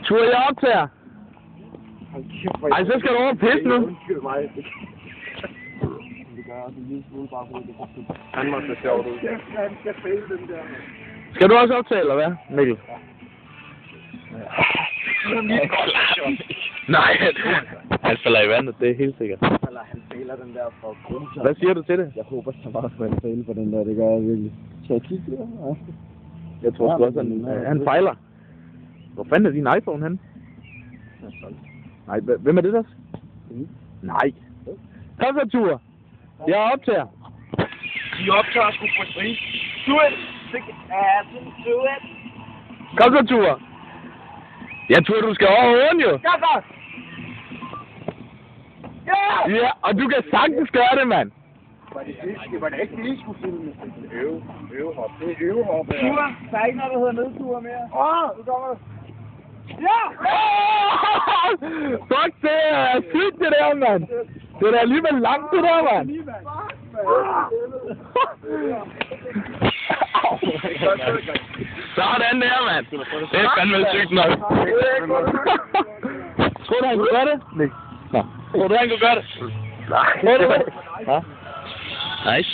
Tur, jeg optager. Ej, så skal du over og pisse nu. Undskyld mig. Det gør også en lille smule bare fordi det er han må se sjovt ud. Han skal fælde den der. Skal du også optage, eller hvad, Mikkel? Nej, han falder i vandet, det er helt sikkert. Eller han fælder den der for gruser. Hvad siger du til det? Jeg håber så meget, at han fælder på den der, det gør jeg virkelig. Så jeg kigger der? Jeg tror sgu også, han fejler. Hvor fanden er din iPhone henne? Nej, hvem er det der? Nej. Kom så, Tur. Jeg optager. De optager sgu på strid. Do it! Stick assen to it! Kom så, Tur. Ja, Tur, du skal over åen jo. Kom så! Ja! Ja, og du kan sagtens gøre det, mand. Det var da ikke det, I skulle filme. Øvehop. Det er øvehop. Tur! Der er ikke noget, der hedder nedture mere. Nu kommer det. Ja! Fuck, det er sygt, det der, mand. Det er da alligevel langt, det der, mand. Sådan der, mand. Det er fandme sygt nok. Tror du, han kunne gøre det? Nej. Tror du, han kunne gøre det? Nej. Tror du det? Ja. Nice.